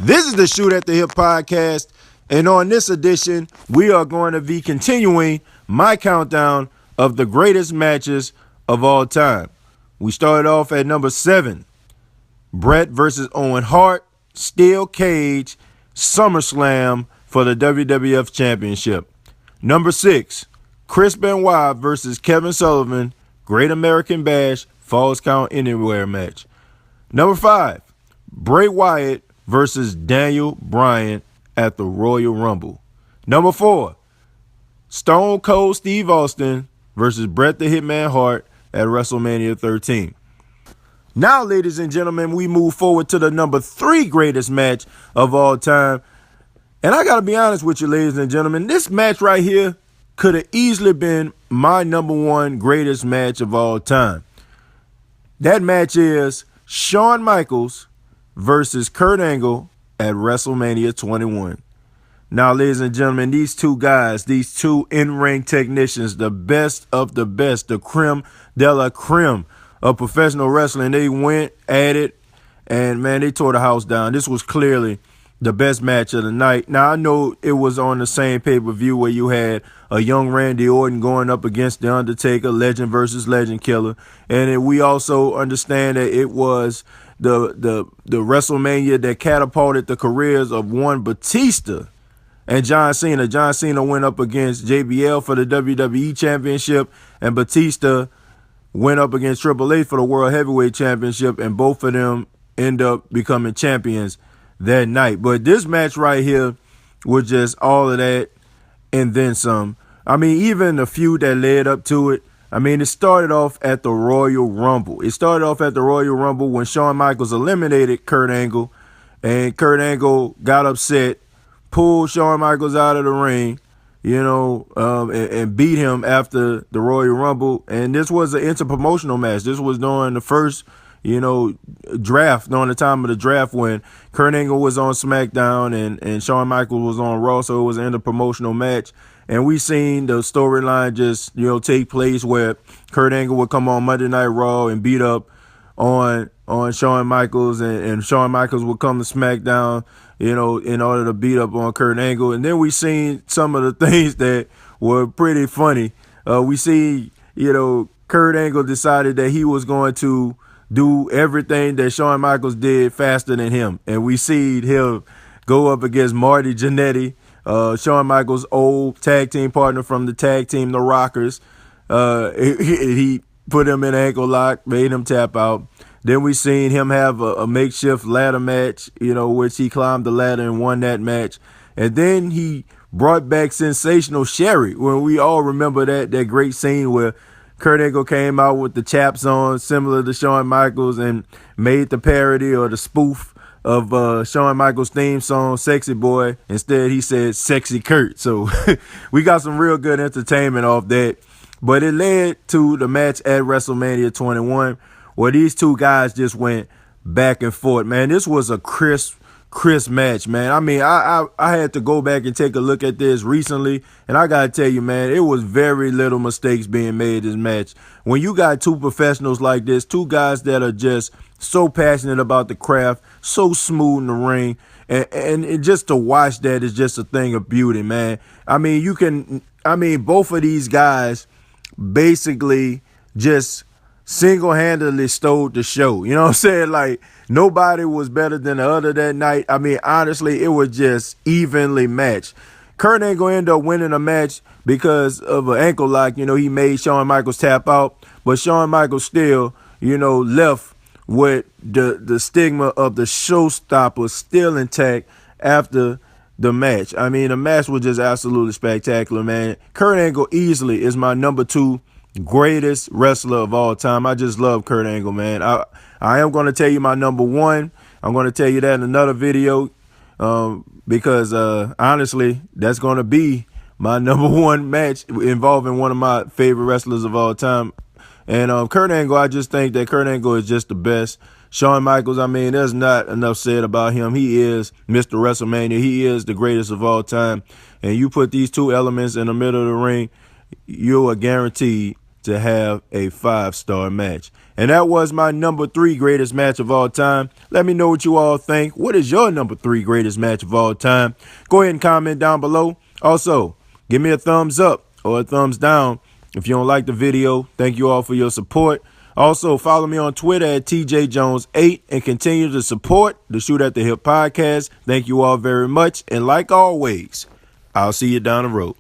This is the Shoot at the Hip podcast, and on this edition, we are going to be continuing my countdown of the greatest matches of all time. We started off at number 7, Bret versus Owen Hart, Steel Cage, SummerSlam for the WWF Championship. Number 6, Chris Benoit versus Kevin Sullivan, Great American Bash, Falls Count Anywhere match. Number 5, Bray Wyatt versus Daniel Bryan at the Royal Rumble. Number 4, Stone Cold Steve Austin versus Bret the Hitman Hart at WrestleMania 13. Now, ladies and gentlemen, we move forward to the number 3 greatest match of all time. And I got to be honest with you, ladies and gentlemen, this match right here could have easily been my number 1 greatest match of all time. That match is Shawn Michaels versus Kurt Angle at WrestleMania 21. Now, ladies and gentlemen, these two guys, these two in-ring technicians, the best of the best, the creme de la creme of professional wrestling, they went at it, and, man, they tore the house down. This was clearly the best match of the night. Now, I know it was on the same pay-per-view where you had a young Randy Orton going up against The Undertaker, legend versus legend killer. And we also understand that it was the WrestleMania that catapulted the careers of one Batista and John Cena. John Cena went up against JBL for the WWE Championship, and Batista went up against Triple H for the World Heavyweight Championship, and both of them end up becoming champions that night. But this match right here was just all of that and then some. I mean, even the feud that led up to it, I mean, it started off at the Royal Rumble. It started off at the Royal Rumble when Shawn Michaels eliminated Kurt Angle, and Kurt Angle got upset, pulled Shawn Michaels out of the ring, and beat him after the Royal Rumble. And this was an interpromotional match. This was during the first, draft, during the time of the draft when Kurt Angle was on SmackDown and Shawn Michaels was on Raw, so it was an interpromotional match. And we seen the storyline just, take place where Kurt Angle would come on Monday Night Raw and beat up on Shawn Michaels, and Shawn Michaels would come to SmackDown, in order to beat up on Kurt Angle. And then we seen some of the things that were pretty funny. We see, Kurt Angle decided that he was going to do everything that Shawn Michaels did faster than him. And we see him go up against Marty Jannetty, Shawn Michaels' old tag team partner from the tag team, the Rockers. He put him in an ankle lock, made him tap out. Then we seen him have a makeshift ladder match, which he climbed the ladder and won that match. And then he brought back Sensational Sherry, when we all remember that great scene where Kurt Angle came out with the chaps on, similar to Shawn Michaels, and made the parody or the spoof of Shawn Michaels' theme song, Sexy Boy. Instead, he said Sexy Kurt. So we got some real good entertainment off that. But it led to the match at WrestleMania 21, where these two guys just went back and forth. Man, this was a crisp match, man. I mean, I had to go back and take a look at this recently, and I got to tell you, man, it was very little mistakes being made in this match. When you got two professionals like this, two guys that are just so passionate about the craft, so smooth in the ring, and just to watch that is just a thing of beauty, man. I mean, both of these guys basically just single-handedly stole the show. You know what I'm saying? Like, nobody was better than the other that night. I mean, honestly, it was just evenly matched. Kurt Angle ended up winning a match because of an ankle lock. He made Shawn Michaels tap out, but Shawn Michaels still, left with the stigma of the showstopper still intact after the match. I mean, the match was just absolutely spectacular, man. Kurt Angle easily is my number 2 greatest wrestler of all time. I just love Kurt Angle, man. I am going to tell you my number 1. I'm going to tell you that in another video because honestly, that's going to be my number 1 match involving one of my favorite wrestlers of all time. And Kurt Angle, I just think that Kurt Angle is just the best. Shawn Michaels, I mean, there's not enough said about him. He is Mr. WrestleMania. He is the greatest of all time. And you put these two elements in the middle of the ring, you are guaranteed to have a 5-star match. And that was my number 3 greatest match of all time. Let me know what you all think. What is your number 3 greatest match of all time? Go ahead and comment down below. Also, give me a thumbs up or a thumbs down if you don't like the video. Thank you all for your support. Also, follow me on Twitter at TJJones8 and continue to support the Shoot at the Hip podcast. Thank you all very much. And like always, I'll see you down the road.